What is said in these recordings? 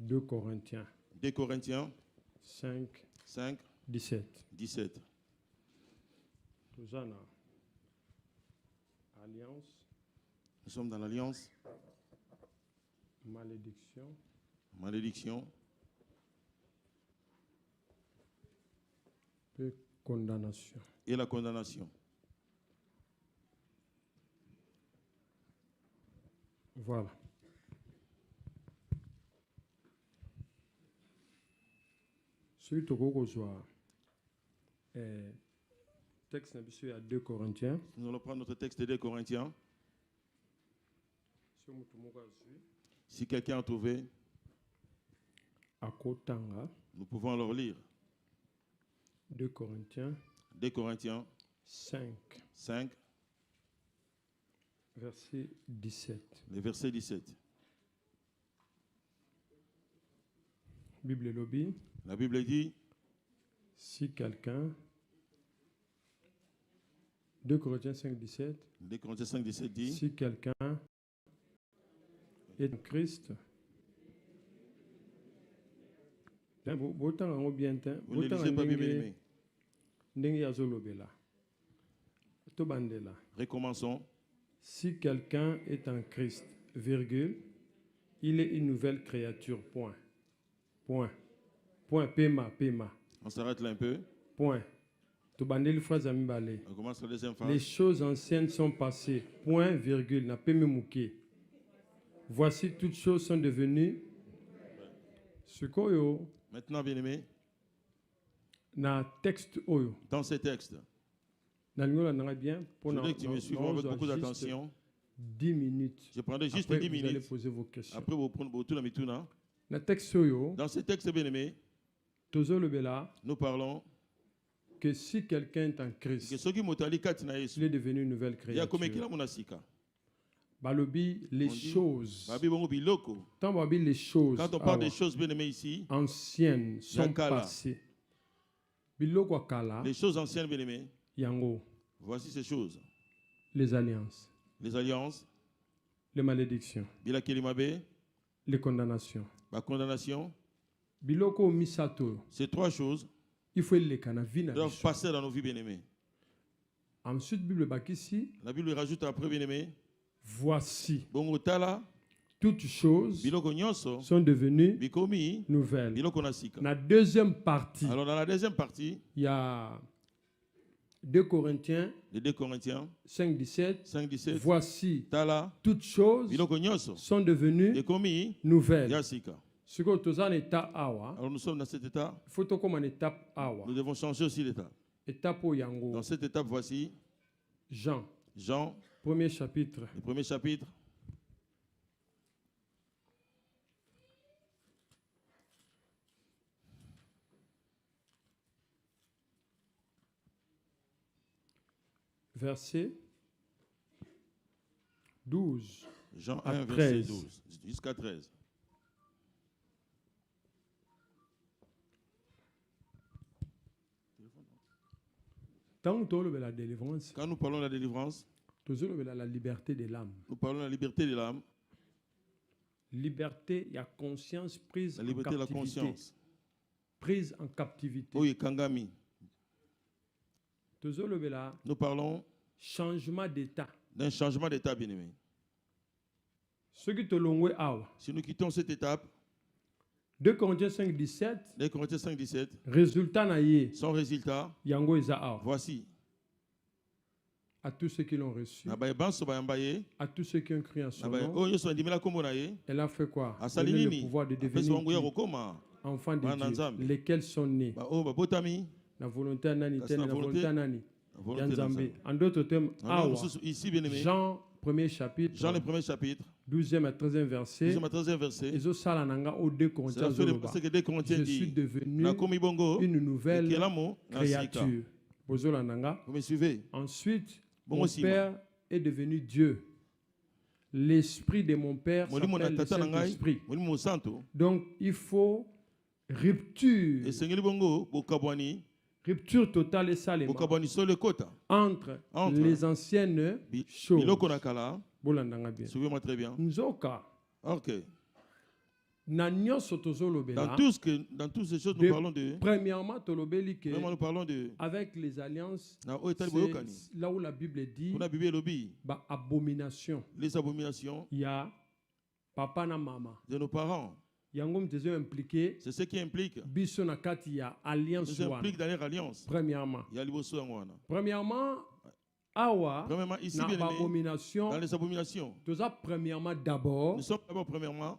2 Corinthiens 2 Corinthiens 5, 5, 17. 17. Tozana. Alliance, Nous sommes dans l'alliance, malédiction, malédiction et condamnation. et la condamnation. Voilà. Celui qui texte à 2 Corinthiens. Nous allons prendre notre texte de 2 Corinthiens. Si quelqu'un a trouvé, nous pouvons alors lire. 2 Corinthiens 2 Corinthiens 5, 5, verset 17. le verset 17. Bible lobby. La Bible dit, Si quelqu'un, 2 Corinthiens 5, 17. 2 Corinthiens 5, 17 dit, Si quelqu'un est en Christ, vous ne lisez pas bien aimé. Recommençons. Si quelqu'un est en Christ, virgule, il est une nouvelle créature, point. Point. Point, pema. On s'arrête là un peu. Point. On commence la deuxième Les phrase. choses anciennes sont passées, point, virgule, n'a pas mouké. Voici toutes choses sont devenues. Ce qu'on Maintenant, bien aimé, na texte oyo. dans ces textes, Je voudrais que tu me suives avec beaucoup d'attention. 10 minutes. Je prendrai juste Après, 10 vous allez minutes. poser vos questions. Après, vous prenez tout la mituna. Na texte oyo, Dans ces textes, bien aimé, tozo lebela nous parlons que si quelqu'un est en que Christ, ceux qui m'ont dit qu'il il est devenu une nouvelle y a comme créature. Balobi, Les choses. Babi bongo biloko. Tant babi les choses. Quand on parle des choses bien aimées ici, anciennes sont Yakala. passées. Biloko kala. les choses anciennes bien aimées, Yango. voici ces choses. Les alliances. Les alliances, Les malédictions. bila kelimabe, Les condamnations. la condamnation. Biloko misato. Ces trois choses Il faut les canavina. doivent passer dans nos vies bien aimées. Ensuite, Bible bakisi. La Bible rajoute après bien aimé, Voici. bongo tala, Toutes choses biloko nyonso, sont devenues bikomi, nouvelles. biloko nasika. La deuxième partie, Alors dans la deuxième partie, il y a 2 Corinthiens les 2 Corinthiens 5, 17. 5, 17, Voici, tala, toutes choses biloko nyonso, sont devenues bikomi, nouvelles. yasika. Ce que tu as en état awa, Alors nous sommes dans cet état, il faut comme en étape awa. nous devons changer aussi l'état. Étape au yango. Dans cette étape, voici Jean, Jean, premier chapitre. le premier chapitre. Verset 12. Jean À 1, 13. verset 12, jusqu'à 13. Tant que tu as la délivrance, Quand nous parlons de la délivrance, tu as la liberté de l'âme. nous parlons de la liberté de l'âme, Liberté, il y a conscience prise la en liberté de la captivité. conscience. Prise en captivité. Oui, Kangami. Tu as Nous parlons changement d'état. d'un changement d'état, bien-aimé. Ce qui te l'ont awa. Si nous quittons cette étape, 2 Corinthiens 5, 17. 2 Corinthiens 5, 17, Résultat na ye. son résultat, Yango isa awa. voici. À tous ceux qui l'ont reçu. Na baye banso bayambaye, À tous ceux qui ont cru en na son baye nom. oyo so ndimela kombo na ye, Elle a fait quoi? asali Donner le nini, pouvoir de apesa devenir wango ya qui? kokoma, Enfants de Bana Dieu. Nzambe. Lesquels sont nés. ba oyo babotami, La volonté à nani, Parce telle la la volonté- volonté à nani. la volonté de Yanzambe. Nzambe. En d'autres termes, Alors, awa. nous sommes ici, bien-aimé, Jean, premier chapitre, Jean le premier chapitre, 12e à 13e verset. 12e à 13e verset, Et zo sala nanga au 2 c'est Corinthiens la fin de zoloba. ce que 2 Corinthiens Je suis dit, devenu na komi bongo, une nouvelle ekelamo, na sika. créature. Bozola nanga. Vous me suivez? Ensuite, Bon mon aussi, père est devenu Dieu. L'esprit de mon père Molimo na s'appelle le tata na ngai, Saint-Esprit. molimo santo, Donc, il faut rupture. esengeli bongo, bokabwani, Rupture totale et salema bokabwani solo kota, entre les anciennes choses. biloko na kala, Bolandanga bien. suivez-moi très bien. Nzoka, Ok, na nyonso Dans, tozolobela, dans toutes ces choses, nous de- parlons de. premièrement tolobeli ke Vraiment, nous parlons de. avec les alliances, Na oyo etali c'est boyokani. là où la Bible dit Kuna Bible elobi. ba abomination Les abominations ya papa na mama de nos parents. yango mtezo impliqué C'est ce qui implique. biso na kati ya alliance Nous wana. implique dans leur alliance. Premièrement, Il y a liboso yango wana. awa Premièrement, ici, na bien ba aimé, abomination dans les abominations, toza premièrement d'abord nous sommes d'abord, premièrement,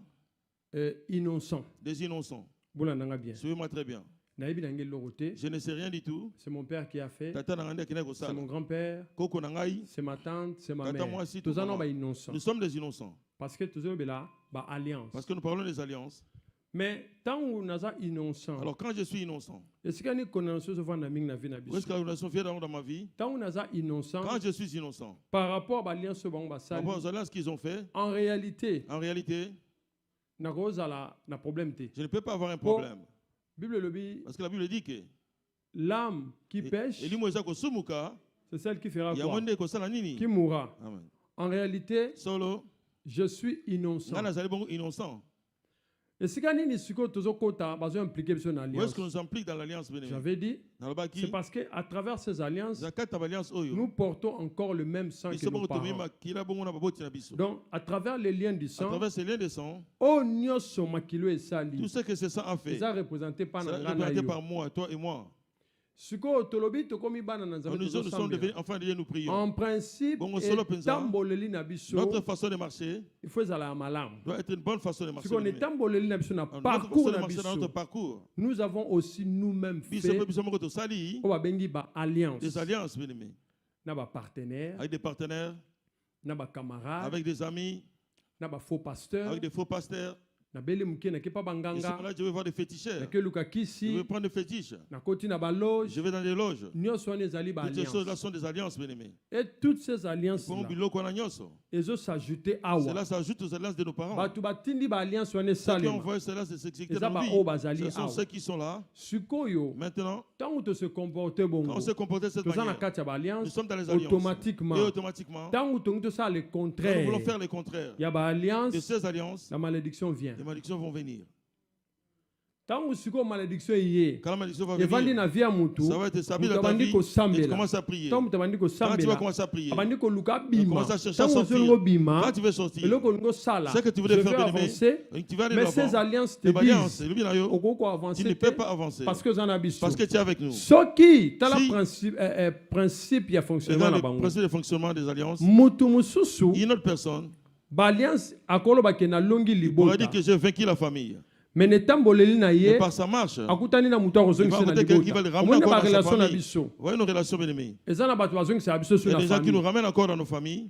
innocent. des innocents. Bolandanga bien. Suivez-moi très bien. Nayebi na ngeli lokote. Je ne sais rien du tout. C'est mon père qui a fait. Tata nangandi akina C'est kosala. mon grand-père. Koko nangai, C'est ma tante. C'est ma Tata mère. moi aussi, Toza tout na ba maman. innocent. Nous sommes des innocents. Parce que toza bela ba alliance. Parce que nous parlons des alliances. Mais tant où naza innocent. Alors quand je suis innocent, Est-ce qu'il y a une connaissance de na mingi na vie na où est-ce biso? que nous sommes fiers dans ma vie? Tant où naza innocent Quand je suis innocent, par rapport à l'alliance bango par basali. rapport aux alliances qu'ils ont fait, En réalité, en réalité, na koza la na problème te. je ne peux pas avoir un problème. Bible le dit, Parce que la Bible dit que l'âme qui pêche, Elimo kosumuka, c'est celle qui fera quoi? yamonde kosala nini? Qui mourra. Amen. En réalité, Solo, je suis innocent. nga nazali bongo innocent. Et si quand ni siko tozo kota bazo impliqué sur une Où est-ce alliance. que nous implique dans l'alliance bien-aimée? J'avais dit, c'est Nalobaki, parce que à travers ces alliances, zakata alliance oyo. nous portons encore le même sang que Biso nos bongo parents. tomima kila bongo na baboti na biso. Donc, à travers les liens du À sang, travers ces liens de sang, oh nyoso makilo et tout sali, ce que ce sang a fait, ça représenté par c'est Nanga représenté na par yo. moi, toi et moi. Siko tolobi to komi bana na Nous nzambe nous tozo sommes devenus sambela. enfants de Dieu, nous prions. En principe, Bongo solo penza. tamboleli na biso, Notre façon de marcher il faut ezala ya malamu. doit être une bonne façon de marcher. Siko ne bien-aimé. tamboleli na biso na Notre parcours façon de na marcher dans notre biso. parcours. Nous avons aussi nous-mêmes Biso fait pe biso moko tosali o babengi ba alliance des alliances, bien-aimés, na ba partenaires, avec des partenaires, na ba camarades, avec des amis, na ba faux pasteurs, avec des faux pasteurs. na bele muke na kepa Et ce banganga, moment-là, je vais voir des na féticheurs. ke luka Je kisi, vais prendre des fétiches. na koti na ba loge, Je vais dans des loges. nyonso wana ezali ba Toutes ces choses-là alliance. sont des alliances, bien-aimés. Et toutes ces alliances Pour là, biloko wana nyonso. ezo s'ajouter awa. Cela s'ajoute aux alliances de nos parents. Batu batindi ba alliance wana Ceux qui ont esalema. envoyé cela, c'est ce qui Eza dans ba nos oyo vies. bazali Ce sont awa. ceux qui sont là. Sikoyo, Maintenant, tant que se comporter quand bongo, on s'est comporté de cette toza na manière, kati ya ba nous alliance, sommes dans les alliances. automatiquement, Et automatiquement, tant que tu ça le quand nous contraire, voulons faire le contraire il y a ba de alliance, ces alliances, la malédiction vient. les malédictions vont venir. Tant que siko malédiction yé, Quand la malédiction va evandi venir, na vie ya mutu, ça va être établi dans ta mutabandi vie ko et tu sambela. commences à prier. Tant mutabandi ko Quand tu vas sambela, commencer à prier, abandi ko luka tu bima. commences à chercher à Tant que sortir. zongo bima, Quand tu veux sortir, eloko ngo sala. ce que tu Je voulais vais faire, bien-aimé, avancer, tu vas aller mais ces là-bas. alliances te Les alliances, disent, le bien ailleurs, okoko tu avancer ne te, peux pas avancer parce que zana biso. parce que tu es avec nous. Soki, t'as Si- le principe ya C'est fonctionnement dans na le bango. principe de fonctionnement des alliances. Mutu mususu, Une autre personne ba alliance akolo ba ke na longi pourrait libota. dire que j'ai vaincu la famille. Mais ne tamboleli na Et ye, par sa marche, akutani na mutu akozongisa Il va na rencontrer quelqu'un qui va libota. le ramener Omoni ba encore dans sa relation na famille. biso. Voyez nos relations bien-aimées. Eza na bato bazongisa ya biso Il sur y a na des gens qui nous famille. ramènent encore dans nos familles.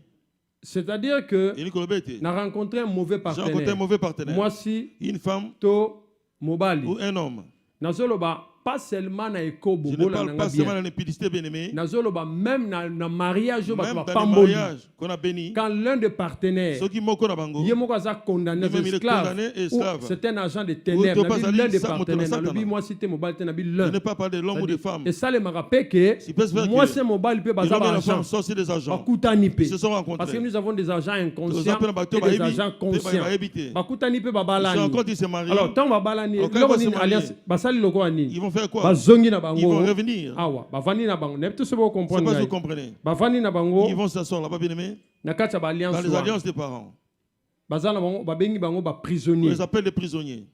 C'est-à-dire que Et Nicolas Bété, na rencontré un mauvais j'ai rencontré un partenaire. mauvais partenaire. Moi si Une femme to mobali. ou un homme. Nazoloba pas seulement na eko Je ne bobola parle na pas seulement bien. de l'impudicité bien-aimée. Nazoloba même na mariage Même bato dans ba les pamboli. mariages qu'on a bénis, Quand l'un des partenaires ceux qui moko na bango, Yé moko aza condamné Lui-même, il est esclave. condamné et Ou esclave. c'est un agent de ténèbres. Ou Nabi Topazali, l'un des ça, partenaires. Moto Nabi Satana. moi cité mobile nabi je l'un. n'ai pas parlé de l'homme ou des femmes. Et ça les m'a rappelé que Il peut se faire moi que c'est mobile peut les baza hommes et ba les femmes agent. sont aussi des agents. Bakutani pe. Ils se sont Parce que rencontrés. nous avons des agents Ils inconscients appellent bateau, et des baébi, agents conscients. baébité. Bakutani pe Ils se babalani. rencontrent, ils se marient. Alors tant babalani, Alors, quand ils vont se loko ni marier, alliance basali loko ani. Ils vont faire quoi? Bazongi na Ils vont bango. revenir. Awa, bavani na bango. Ne peut se Je ne sais comprendre. pas si vous ngai. comprenez. Bavani na bango. Ils vont s'asseoir là-bas, bien aimé, Na kati ya ba alliance. dans les wana. alliances des parents. Bazana bango babengi bango ba On prisonniers. les appelle des prisonniers.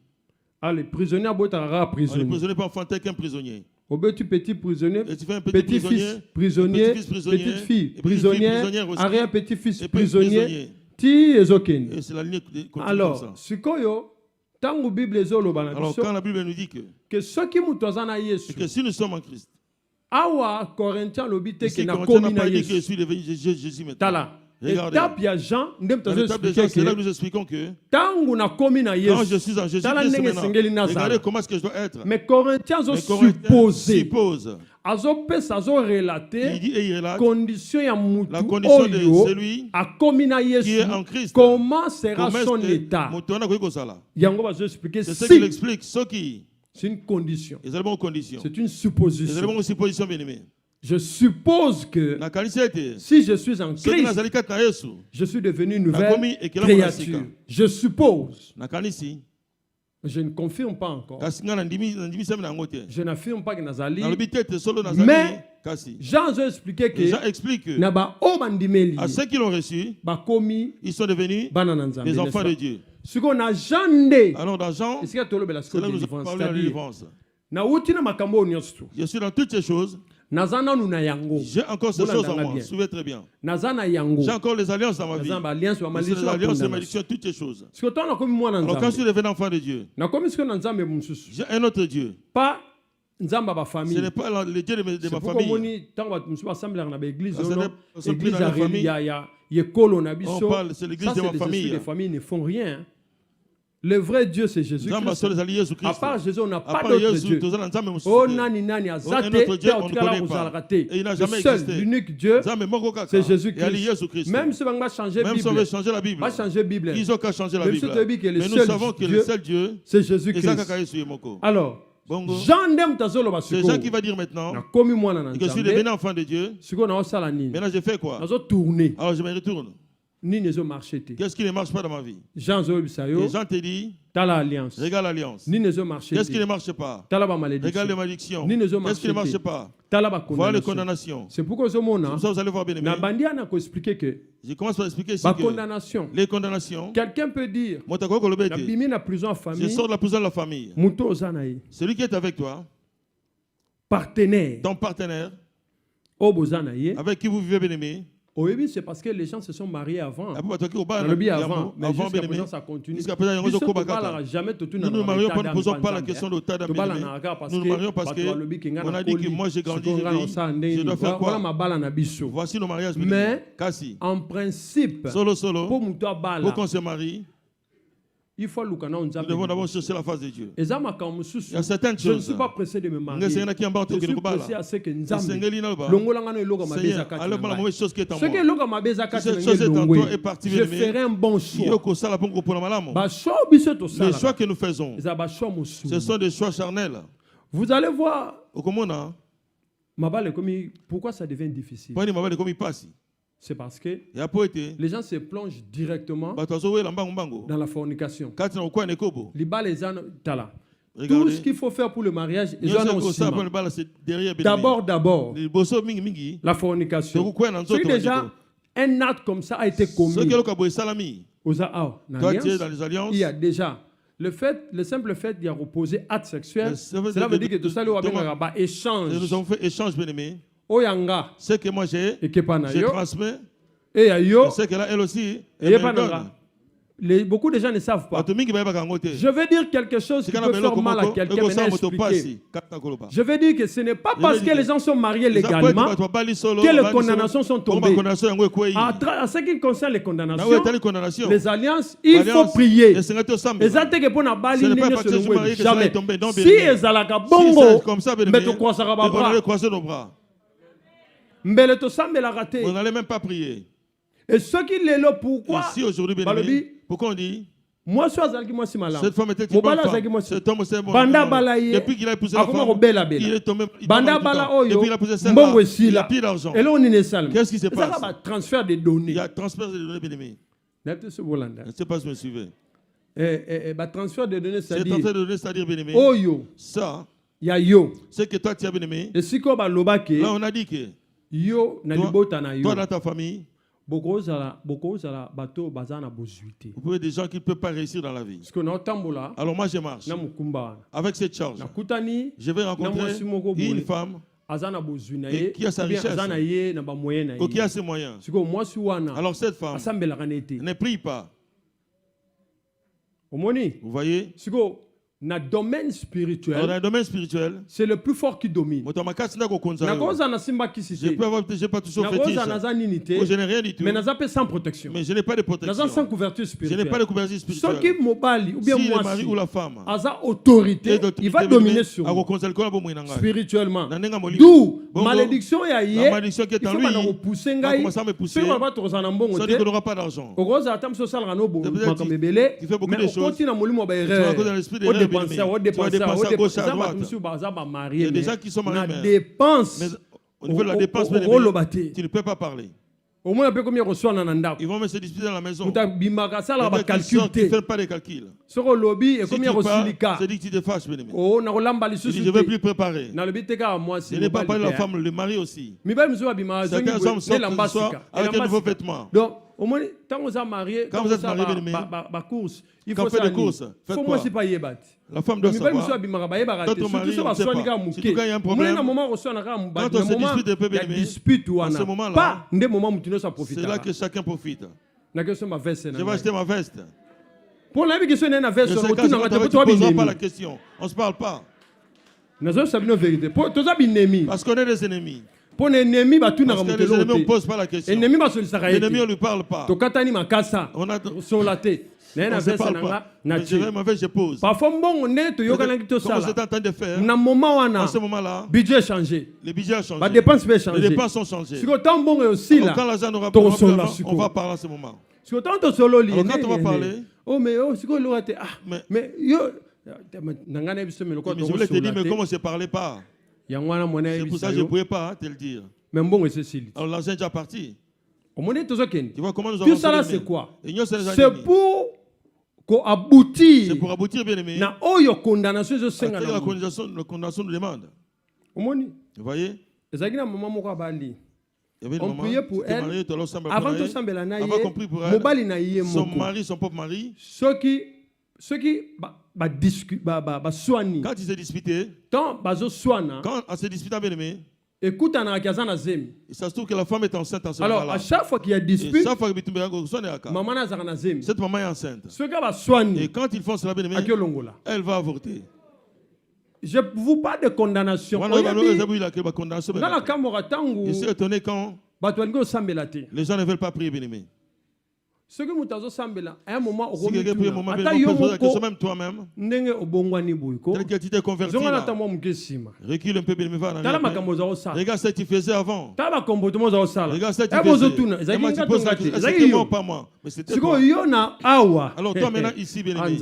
Ah les prisonniers abotara Les prisonniers. prisonniers pas enfanter qu'un prisonnier. Obetu petit prisonnier, Et tu fais un petit petit-fils prisonnier, prisonnier, petit-fils prisonnier, petite fille et petite-fille prisonnière, prisonnière aussi, arrière petit-fils et puis prisonnier, prisonnier. ti ezokeni. Et c'est la ligne qui continue comme Alors, ça. sikoyo tangu Bible ezoloba na Alors biso quand la Bible nous dit que soki mutu aza na c'est Yesu que si nous sommes en Christ, awa Corinthiens lobi te ici, ke na Corinthiens komi n'a na pas dit que je Yesu suis devenu Jésus maintenant. tala Regardez. étape ya Jean nde Dans mutazo l'étape de Jean, expliquer c'est là que que nous expliquons que tangu na komi na quand je Yesu suis en Jésus tala Christ ndenge esengeli maintenant, nazala. regardez comment est-ce que je dois être. mais Corinthiens zo Mais Corinthiens supposer suppose. azopesa Il azorelate dit et il relate condition ya mutu la condition de oyo celui akomi na qui Yesu est en Christ. comment sera Comment son est-ce que état moto wana akoki kosala? yango bazo expliquer C'est ce qu'il si explique. Ce qui c'est une condition les éléments conditions. c'est une Les supposition éléments aussi position bien aimé. je suppose que Na kanisa ete si je suis en ce qui Christ nazali kati na Yesu je suis devenu une Nakomi nouvelle ekela créature monasika. je suppose na kanisi Je ne confirme pas encore. Kasi nga na ndimi sema na ngote. Je n'affirme pas que Nazali. Na lobi tete solo nazali. Mais Kasi. Jean a expliqué que Jean explique que Naba Obandimeli. à ceux qui l'ont reçu, Bakomi. ils sont devenus des enfants de Dieu. Ce qu'on a jandé. Alors dans Jean, c'est là que nous avons parlé de la délivrance. Je suis dans toutes ces choses. J'ai encore ces choses en moi. Suivez très bien. J'ai encore les alliances dans ma vie. Les alliances, les malédictions, toutes ces choses. Alors quand je suis devenu enfant de Dieu, j'ai un autre Dieu. Pas ce n'est pas le Dieu de ma famille. On parle, c'est l'église de ma famille. Les familles ne font rien. Le vrai Dieu, c'est Jésus-Christ. À part Jésus, on n'a pas d'autre Dieu. Oh, nani, azate, et il n'a jamais existé. L'unique Dieu, c'est Jésus-Christ. Même si on va changer la Bible, ils ont qu'à changer la Bible. Mais nous savons que le seul Dieu, c'est Jésus-Christ. Alors, c'est Jean qui va dire maintenant que je suis devenu enfant de Dieu. Maintenant, je fais quoi? Alors, je me retourne. Qu'est-ce qui ne marche pas dans ma vie? Jean te dit, regarde l'alliance. Qu'est-ce qui ne marche pas? Regarde les malédictions. Qu'est-ce qui ne marche pas? Voilà les condamnations. C'est pourquoi vous allez voir bien aimé. Je commence par expliquer ici que les condamnations. Quelqu'un peut dire, je sors de la prison de la famille. Celui qui est avec toi, ton partenaire, avec qui vous vivez bien aimé. Oui, c'est parce que les gens se sont mariés avant. Mais jusqu'à présent, ça continue. Nous ne nous posons pas la question de l'état d'âme. Nous nous marions parce qu'on a dit que moi j'ai grandi, je dois faire quoi? Voici nos mariages. Mais en principe, pour qu'on se marie, il faut nous devons d'abord chercher la face de Dieu. Il y a certaines choses. Je ne suis pas pressé de me marier. Je suis pressé à ce que nous cette chose est en toi et partie. Je ferai un bon choix. Les choix que nous faisons, ce sont des choix charnels. Vous allez voir pourquoi ça devient difficile. C'est parce que les gens se plongent directement dans la fornication. Tout ce qu'il faut faire pour le mariage, d'abord, la fornication. Si déjà un acte comme ça a été commis il y a déjà le simple fait d'y reposer acte sexuel, cela veut dire que tout ça, échange. Nous avons fait échange, bien-aimé. Ce que moi j'ai transmis, et ce qu'elle elle aussi, elle me donne. Beaucoup de gens ne savent pas. Je veux dire quelque chose qui peut faire mal à quelqu'un. Je veux dire que ce n'est pas parce que les gens sont mariés légalement que les condamnations sont tombées. À ce qui concerne les condamnations, les alliances, il faut prier. Jamais. Si ezalaka bongo, mettez vous n'allez même pas prier. Et ceux qui les l'ont, pourquoi? Ici aujourd'hui, pourquoi on dit cette femme était une bonne femme. Cet homme c'est bon. Depuis qu'il a épousé la femme, il est tombé. Depuis qu'il a épousé sa femme, il a plus d'argent. Qu'est-ce qui se passe? Transfert de données. Il y a transfert de données, bien-aimé. Je ne sais pas si vous me suivez. Transfert de données, c'est-à-dire, bien-aimé. Ça, c'est que toi tu as bien-aimé. Là on a dit que toi dans ta famille, vous pouvez des gens qui ne peuvent pas réussir dans la vie. Alors moi je marche avec cette charge. Je vais rencontrer une femme qui a sa richesse, qui a ses moyens. Alors cette femme ne prie pas. Vous voyez? Dans le domaine spirituel, c'est le plus fort qui domine. Je n'ai pas touché au fétiche. Je n'ai rien du tout. Mais sans protection. Mais je n'ai pas de protection. Sans couverture spirituelle. Je n'ai pas de couverture spirituelle. Si le mari ou la femme a autorité, il va dominer sur vous spirituellement. D'où malédiction et aïe. La malédiction qui est en lui va commencer à me pousser. Ça dit qu'on n'aura pas d'argent. Il fait beaucoup de choses. Tu vas dans l'esprit de il y a des gens qui sont mariés, mais au niveau de la dépense, tu ne peux pas parler. Au moins, peu combien reçoit dans ils vont même se disputer dans la maison. Tu ne fais pas des calculs. Sur le lobby, et combien reçoit le cas? C'est dit que tu te fâches, bien aimé. Oh, na rolamba li susu. Je ne vais plus préparer. Na le bité ka moi si. Je n'ai pas parlé de la femme, le mari aussi. Mi ba mso abima zongi. Certains hommes sortent avec un nouveau vêtement. Donc, au moins, quand vous êtes marié, quand vous êtes marié, bien aimé, course, il faut faire des courses. Faut moi c'est pas yebat. La femme doit savoir. Quand ton mari, on ne sait pas. Si tu gagnes un problème, quand on se dispute un peu, bien aimé, à ce moment-là, c'est là que chacun profite. Je vais acheter ma veste. Pour la question d'une veste, tu ne poseras pas la question. On ne se parle pas. Parce qu'on est des ennemis. Pour les ennemis, parce que les ennemis, on ne pose pas la question. Les ennemis, on ne lui parle pas. On a... On ne se parle pas. Je pose. Parfois, comme c'est en train de faire, en ce moment-là, budget changé. Les budgets ont changé. Les dépenses ont changé. Les dépenses ont changé. Alors, quand l'argent n'aura pas, on va parler en ce moment. Alors, quand on va parler, mais je voulais te dire, mais comment on ne se parlait pas? C'est pour ça que je ne pouvais pas te le dire. Alors l'argent est déjà parti. Tu vois comment nous tout ça là c'est quoi? C'est pour aboutir. C'est pour aboutir, bien aimé. Na oyo condamnation je senga la condamnation nous demande. Vous voyez? On priait pour elle avant de s'embêler na son mari, son propre mari. Ceux qui soignent. Quand ils se disputaient, quand on se disputait, bien aimé, écoute, ça se trouve que la femme est enceinte en ce moment-là. Alors, à chaque fois qu'il y a dispute, cette maman est enceinte. Et quand ils font cela, bien aimé, elle va avorter. Je ne vous parle de condamnation. Je suis étonné quand les gens ne veulent pas prier, bien aimé. Ce que nous avons sambela, à un moment, si quelqu'un prie un moment, même toi-même, tel que tu t'es converti là, recule un peu, bien aimé, regarde ce que tu faisais avant. Regarde ce que tu faisais. Et moi, tu poses la question, c'était moi ou pas moi? Mais c'était toi. Alors toi maintenant ici, bien aimé.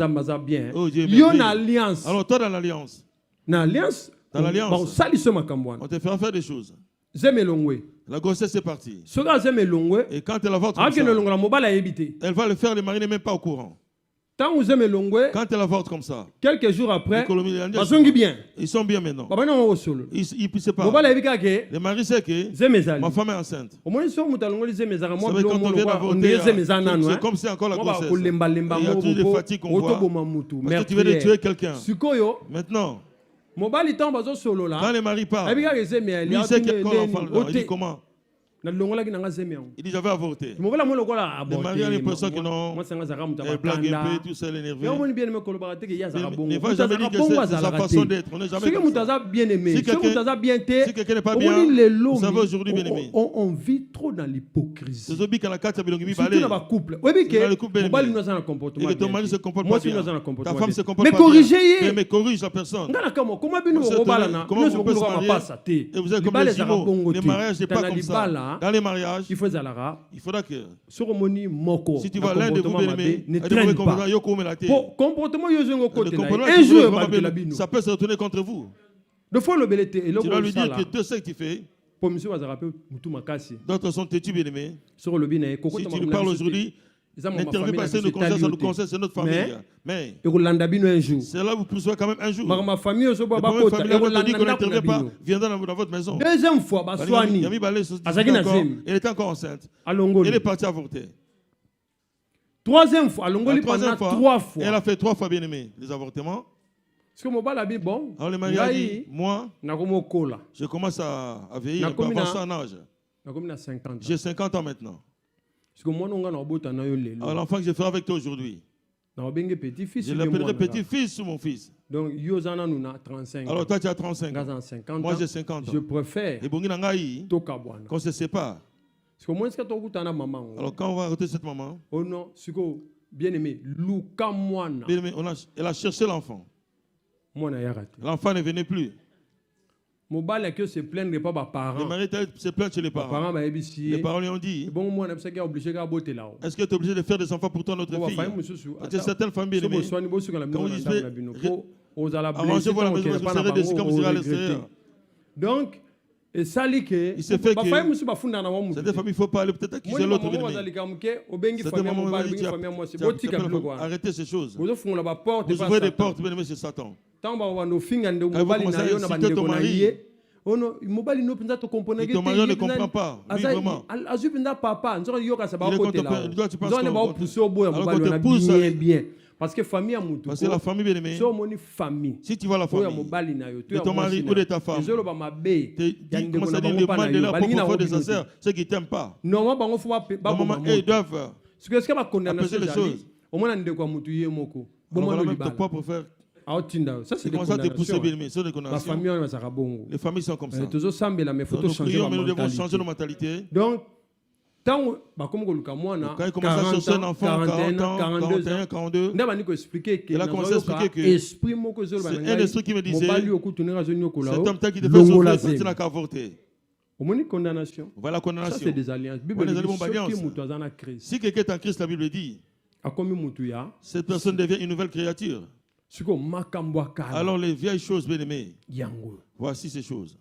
Oh Dieu, alliance. Alors toi dans l'alliance. Dans l'alliance, on te fera faire des choses. La grossesse est partie. Et quand elle avorte comme ça, elle va le faire, le mari n'est même pas au courant. Quand elle avorte comme ça, quelques jours après, ils sont bien maintenant. Ils ne savent pas. Le mari sait que ma femme est enceinte. C'est comme si encore la grossesse. Il y a toujours des fatigues qu'on voit. Parce que tu veux de tuer quelqu'un. Maintenant, quand le mari parle, lui sait qu'il y a encore l'enfant. Il dit comment? Il dit j'avais avorté. Le mari a l'impression que non. Elle blague un peu, tout ça, l'énervé. Ne va jamais dire que c'est sa façon d'être. On n'est jamais comme ça. Si quelqu'un n'est pas bien, vous savez aujourd'hui, bien aimé. On vit trop dans l'hypocrisie. Surtout dans le couple. Oui, le couple, et que ton mari se comporte pas bien. Ta femme se comporte pas bien. Mais corrige la personne. Comment vous pouvez se marier? Et vous êtes comme les jumeaux. Le mariage n'est pas comme ça. Dans les mariages, il faudra que si tu vois l'un de vous bien aimé, ne traîne pas. Un jour, ça peut se retourner contre vous. Tu dois lui dire que tout ce que tu fais, d'autres sont têtus, bien aimés. Si tu lui parles aujourd'hui, n'intervient pas, c'est notre conseil, c'est notre famille. Mais c'est là où vous poursuivez quand même un jour. Ma famille, te dit qu'on n'intervient pas, viendra dans votre maison. Deuxième fois, elle était encore enceinte. Elle est partie avorter. Troisième fois, elle a fait 3 fois, bien aimé, les avortements. Alors le mari a dit, moi, je commence à vieillir, à avancer en âge. J'ai 50 ans maintenant. Alors l'enfant que je ferai avec toi aujourd'hui, je l'appellerai petit-fils ou mon fils. Donc, alors toi tu as 35 ans. Moi j'ai 50 ans. Je préfère qu'on se sépare. Alors quand on va arrêter cette maman, bien-aimé, elle a cherché l'enfant. L'enfant ne venait plus. Le mari se plaint chez les parents. Les parents lui ont dit, est-ce que tu es obligé de faire des enfants pour toi, notre fille? Parce que certaines familles, quand vous arrangez-vous à la maison, vous serez déçus quand vous irez à l'extérieur. Donc, Et ça il se fait que cette famille, il faut parler peut-être à qui c'est l'autre. Arrêtez ces choses. Vous ouvrez des portes, bien aimé, c'est Satan. Quand vous commencez à insulter ton mari, et ton mari ne comprend pas. Oui, vraiment. Il te pousse parce que famille a moutou. Parce que la famille bien aimée. Si tu vois la famille de ton mari ou de ta femme, tu commences à dire le mal de leur propre frère de sa sœur, ceux qui ne t'aiment pas. Normalement, ils doivent apaiser les choses. Voilà même ton propre frère. Ça, c'est des condamnations. La famille, les familles sont comme ça. Donc, nous devons changer nos mentalités. Donc, quand il commence à chercher un enfant, 40 ans, 41, 42, il a commencé à expliquer que c'est un esprit qui me disait cet homme tel qui te fait souffrir, tu n'as qu'à avorter. Condamnation. Voilà la condamnation. Ça, c'est des alliances. Si quelqu'un est en Christ, la Bible dit, cette personne devient une nouvelle créature. Alors les vieilles choses, bien aimées, voici ces choses.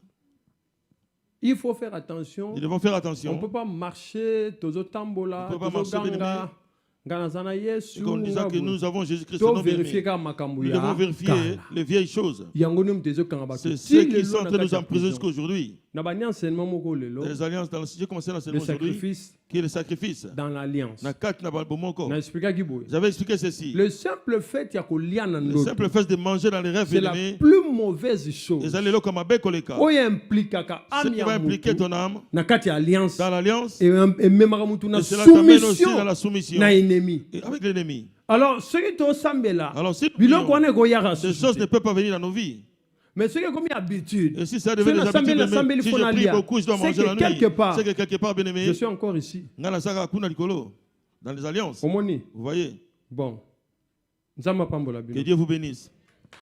Il faut faire attention. Nous devons faire attention. On ne peut pas marcher, tozo tambola, tozo ganga. Quand nous disons que nous avons Jésus-Christ, nous devons vérifier les vieilles choses. C'est ceux qui sont en train de nous emprisonner jusqu'à aujourd'hui. Les alliances, j'ai commencé l'enseignement aujourd'hui, qui est le sacrifice. Dans l'alliance. J'avais expliqué ceci. Le simple fait de manger dans les rêves, c'est la plus mauvaise chose. Ce qui va impliquer ton âme dans l'alliance, et même cela t'amène aussi dans la soumission avec l'ennemi. Alors, ceux qui sont là, ces choses ne peuvent pas venir dans nos vies. Mais ce qui est comme habitude, et si ça devient des habitudes, si je prie beaucoup, je dois manger la nuit. C'est que quelque part, bien aimé, je suis encore ici. Dans les alliances. Vous voyez. Bon. Que Dieu vous bénisse.